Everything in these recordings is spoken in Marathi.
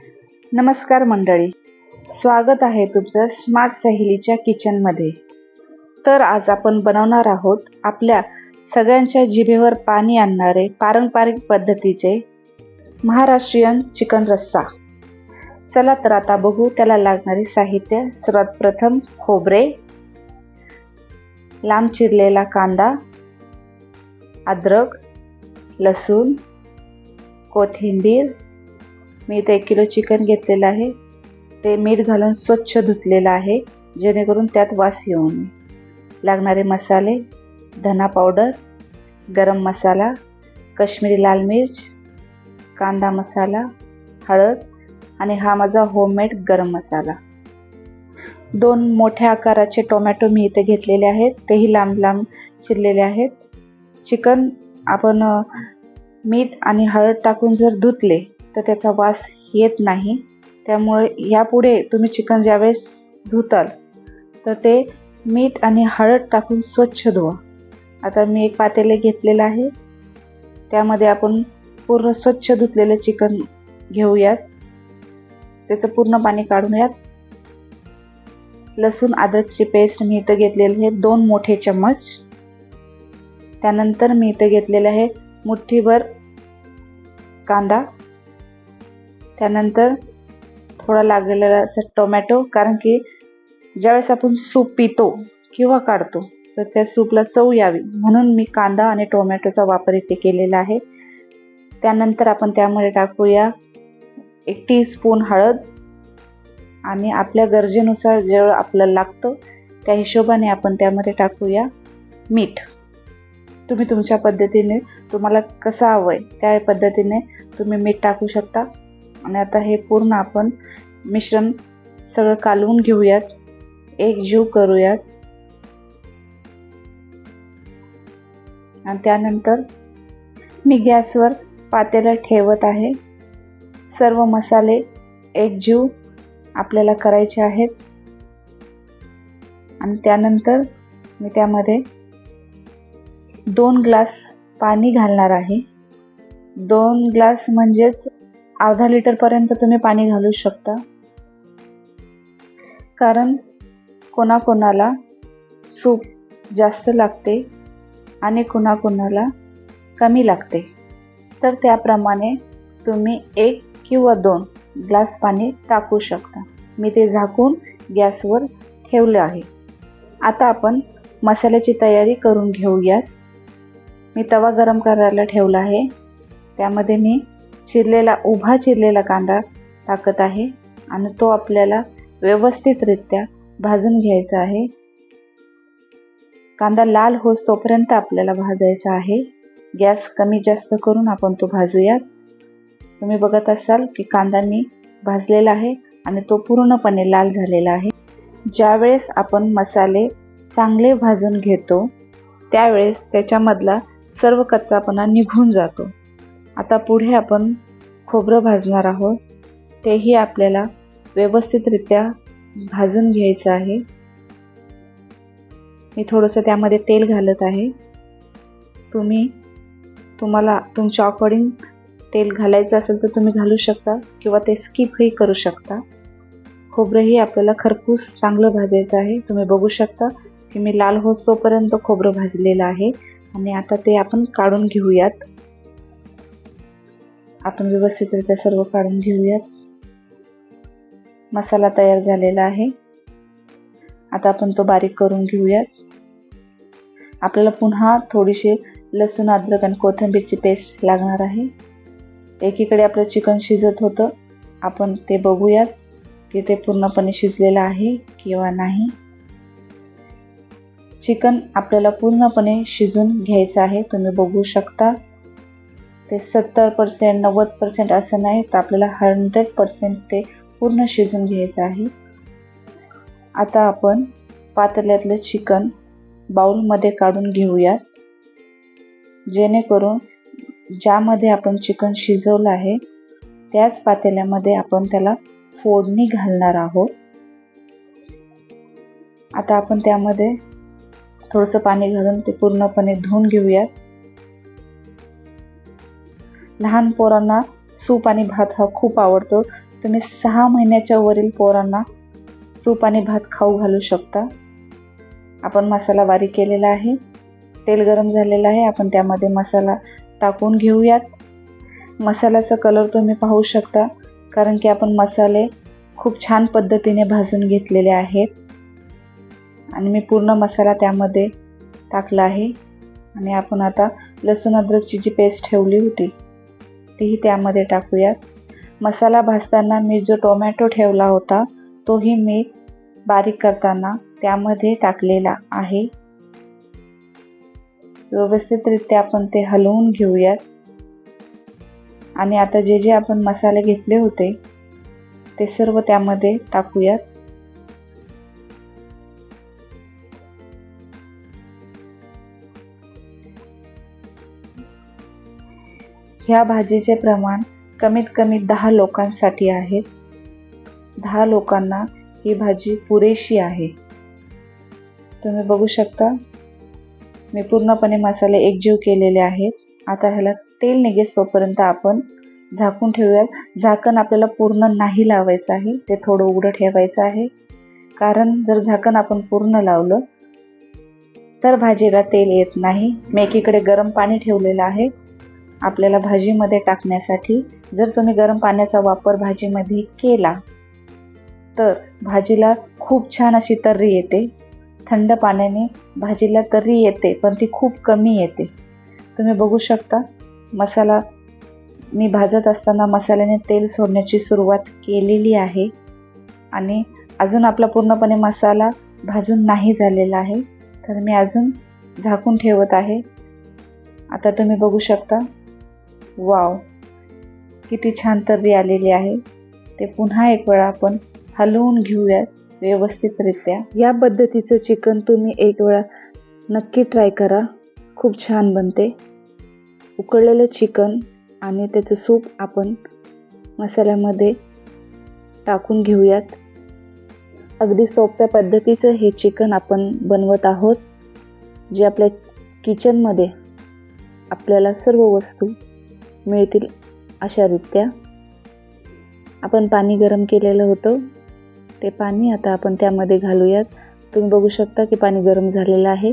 नमस्कार मंडळी, स्वागत आहे तुमचं स्मार्ट सहेलीच्या किचनमध्ये। तर आज आपण बनवणार आहोत आपल्या सगळ्यांच्या जिभेवर पाणी आणणारे पारंपरिक पद्धतीचे महाराष्ट्रीयन चिकन रस्सा। चला तर आता बघू त्याला लागणारे साहित्य। सर्वात प्रथम खोबरे, लांब चिरलेला कांदा, अद्रक, लसूण, कोथिंबीर। मी इथे 1 किलो चिकन घेतलेलं आहे, ते मीठ घालून स्वच्छ धुतलेलं आहे जेणेकरून त्यात वास येऊ नये। लागणारे मसाले: धना पावडर, गरम मसाला, काश्मीरी लाल मिर्च, कांदा मसाला, हळद आणि हा माझा होममेड गरम मसाला। 2 मोठ्या आकाराचे टोमॅटो मी इथे घेतलेले आहेत, तेही लांब लांब चिरलेले आहेत। चिकन आपण मीठ आणि हळद टाकून जर धुतले तर त्याचा वास येत नाही, त्यामुळे यापुढे तुम्ही चिकन ज्यावेळेस धुताल तर ते मीठ आणि हळद टाकून स्वच्छ धुवा। आता मी एक पातेले घेतलेलं आहे, त्यामध्ये आपण पूर्ण स्वच्छ धुतलेले चिकन घेऊयात, त्याचं पूर्ण पाणी काढूयात। लसूण अद्रकची पेस्ट मी इथं घेतलेली आहे 2 मोठे चम्मच। त्यानंतर मी इथं घेतलेलं आहे मुठ्ठीभर कांदा, त्यानंतर थोडा लागलेला असा टोमॅटो, कारण की ज्यावेळेस आपण सूप पितो किंवा काढतो तर त्या सूपला चव यावी म्हणून मी कांदा आणि टोमॅटोचा वापर इथे केलेला आहे। त्यानंतर आपण त्यामध्ये टाकूया 1 टीस्पून हळद आणि आपल्या गरजेनुसार जेवढं आपल्याला लागतं त्या हिशोबाने आपण त्यामध्ये टाकूया मीठ। तुम्ही तुमच्या पद्धतीने तुम्हाला कसं हवं आहे त्या पद्धतीने तुम्ही मीठ टाकू शकता। आणि आता हे पूर्ण आपण मिश्रण सगळं कालवून घेऊयात, एकजीव करूयात। आणि त्यानंतर मी गॅसवर पातेलं ठेवत आहे। सर्व मसाले एकजीव आपल्याला करायचे आहेत आणि त्यानंतर मी त्यामध्ये 2 ग्लास पाणी घालणार आहे। 2 ग्लास म्हणजेच अर्धा लिटरपर्यंत तुम्ही पाणी घालू शकता, कारण कोणाकोणाला सूप जास्त लागते आणि कोणाकोणाला कमी लागते, तर त्याप्रमाणे तुम्ही 1 किंवा 2 ग्लास पाणी टाकू शकता। मी ते झाकून गॅसवर ठेवले आहे। आता आपण मसाल्याची तयारी करून घेऊयात। मी तवा गरम करायला ठेवला आहे, त्यामध्ये मी उभा चिरलेला कांदा टाकत आहे आणि तो आपल्याला व्यवस्थितरित्या भाजून घ्यायचा आहे। कांदा लाल होस तोपर्यंत आपल्याला भाजायचा आहे। गॅस कमी जास्त करून आपण तो भाजूयात। तुम्ही बघत असाल की कांदा मी भाजलेला आहे आणि तो पूर्णपणे लाल झालेला आहे। ज्यावेळेस आपण मसाले चांगले भाजून घेतो त्यावेळेस त्याच्यामधला सर्व कच्चापणा निघून जातो। आता पुढे आपण खोबरं भाजणार आहोत, तेही आपल्याला व्यवस्थितरित्या भाजून घ्यायचं आहे। मी थोडंसं त्यामध्ये तेल घालत आहे, तुम्हाला तुमच्या अकॉर्डिंग तेल घालायचं असेल तर तुम्ही घालू शकता किंवा ते स्किपही करू शकता। खोबरंही आपल्याला खरपूस चांगलं भाजायचं आहे। तुम्ही बघू शकता की मी लाल होस तोपर्यंत खोबरं भाजलेलं आहे आणि आता ते आपण काढून घेऊयात। आपण व्यवस्थितरित्या सर्व काढून घेऊयात। मसाला तयार झालेला आहे, आता आपण तो बारीक करून घेऊयात। आपल्याला पुन्हा थोडीशी लसूण अद्रक आणि कोथिंबीरची पेस्ट लागणार आहे। एकीकडे आपलं चिकन शिजत होतं, आपण ते बघूयात की ते पूर्णपणे शिजलेलं आहे किंवा नाही। चिकन आपल्याला पूर्णपणे शिजून घ्यायचं आहे, तुम्ही बघू शकता ते 70% 90% असं नाही तर आपल्याला 100% ते पूर्ण शिजून घ्यायचं आहे। आता आपण पातेल्यातलं चिकन बाउलमध्ये काढून घेऊयात, जेणेकरून ज्यामध्ये आपण चिकन शिजवलं आहे त्याच पातेल्यामध्ये आपण त्याला फोडणी घालणार आहोत। आता आपण त्यामध्ये थोडंसं पाणी घालून ते पूर्णपणे धुवून घेऊयात। लहान पोरांना सूप आणि भात हा खूप आवडतो, तुम्ही 6 महिन्याच्या वरील पोरांना सूप आणि भात खाऊ घालू शकता. आपण मसाला बारीक केलेला आहे. तेल गरम झालेलं आहे. आपण त्यामध्ये मसाला टाकून घेऊयात. मसाल्याचा कलर तुम्ही पाहू शकता, कारण की आपण मसाले खूप छान पद्धतीने भाजून घेतलेले आहेत. आणि मी पूर्ण मसाला त्यामध्ये टाकला आहे. आणि आपण आता लसूण अद्रकची जी पेस्ट ठेवली होती तीही त्यामध्ये टाकूयात. मसाला भाजताना मी जो टोमॅटो ठेवला होता तोही मी बारीक करताना त्यामध्ये टाकलेला आहे. व्यवस्थितरित्या आपण ते हलवून घेऊयात. आणि आता जे जे आपण मसाले घेतले होते ते सर्व त्यामध्ये टाकूयात. ह्या भाजीचे प्रमाण कमीत कमी 10 लोकांसाठी आहे. 10 लोकांना ही भाजी पुरेशी आहे. तुम्ही बघू शकता मी पूर्णपणे मसाले एकजीव केलेले आहेत. आता ह्याला तेल निघेस तोपर्यंत आपण झाकून ठेवूयात. झाकण आपल्याला पूर्ण नाही लावायचं आहे, ते थोडं उघडं ठेवायचं आहे. कारण जर झाकण आपण पूर्ण लावलं तर भाजीला तेल येत नाही. मी एकीकडे गरम पाणी ठेवलेलं आहे आपल्याला भाजीमध्ये टाकण्यासाठी. जर तुम्ही गरम पाण्याचा वापर भाजीमध्ये केला तर भाजीला खूप छान अशी तर्री येते. थंड पाण्याने भाजीला तर्री येते, पण ती खूप कमी येते. तुम्ही बघू शकता मसाला मी भाजत असताना मसाल्याने तेल सोडण्याची सुरुवात केलेली आहे. आणि अजून आपला पूर्णपणे मसाला भाजून नाही झालेला आहे, तर मी अजून झाकून ठेवत आहे. आता तुम्ही बघू शकता वाव, किती छान तर्री आलेली आहे. ते पुन्हा एक वेळा आपण हलवून घेऊयात व्यवस्थितरित्या. या पद्धतीचं चिकन तुम्ही एक वेळा नक्की ट्राय करा, खूप छान बनते. उकळलेलं चिकन आणि त्याचं सूप आपण मसाल्यामध्ये टाकून घेऊयात. अगदी सोप्या पद्धतीचं हे चिकन आपण बनवत आहोत, जे आपल्या किचनमध्ये आपल्याला सर्व वस्तू मिळतील अशा रीत्या. आपण पाणी गरम केलेलं होतं, ते पाणी आता आपण त्यामध्ये घालूयात. तुम्ही बघू शकता की पाणी गरम झालेलं आहे.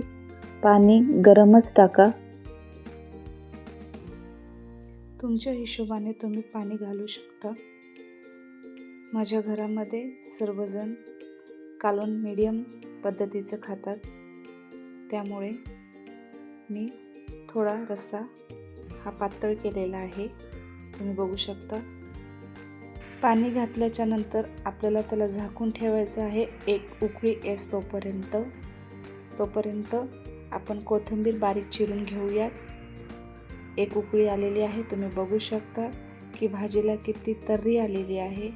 पाणी गरमच टाका. तुमच्या हिशोबाने तुम्ही पाणी घालू शकता. माझ्या घरामध्ये सर्वजण कालवण मीडियम पद्धतीचं खातात, त्यामुळे मी थोडा रस्सा हा पातळ केलेला आहे. तुम्ही बघू शकता. पाणी घातल्याच्या नंतर आपल्याला त्याला झाकून ठेवायचं आहे एक उकळी येस तोपर्यंत आपण कोथिंबीर बारीक चिरून घेऊयात. एक उकळी आलेली आहे. तुम्ही बघू शकता की भाजीला किती तर्री आलेली आहे.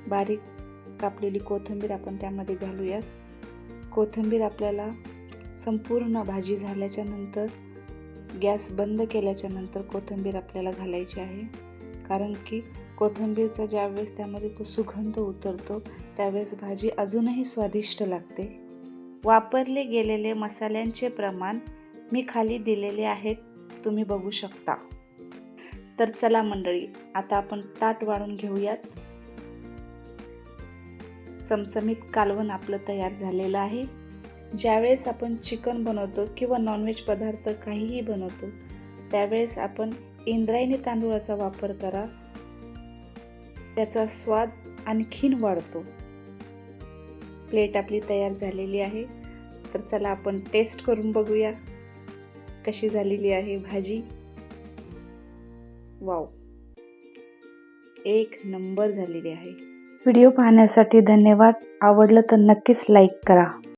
बारीक कापलेली कोथिंबीर आपण त्यामध्ये घालूयात. कोथिंबीर आपल्याला संपूर्ण भाजी झाल्याच्या नंतर गॅस बंद केल्याच्या नंतर कोथिंबीर आपल्याला घालायची आहे. कारण की कोथिंबीरचा ज्यावेळेस त्यामध्ये तो सुगंध उतरतो त्यावेळेस भाजी अजूनही स्वादिष्ट लागते. वापरले गेलेले मसाल्यांचे प्रमाण मी खाली दिलेले आहेत, तुम्ही बघू शकता. तर चला मंडळी, आता आपण ताट वाढून घेऊयात. चमचमीत कालवण आपलं तयार झालेलं आहे. ज्यावेळेस आपण चिकन बनवतो किंवा नॉनव्हेज पदार्थ काहीही बनवतो त्यावेळेस आपण इंद्रायणी तांदूळाचा वापर करा, त्याचा स्वाद आणखीन वाढतो. प्लेट आपली तयार झालेली आहे. तर चला आपण टेस्ट करून बघूया कशी झालेली आहे भाजी. वाव, एक नंबर झालेली आहे. व्हिडिओ पाहण्यासाठी धन्यवाद. आवडलं तर नक्कीच लाईक करा.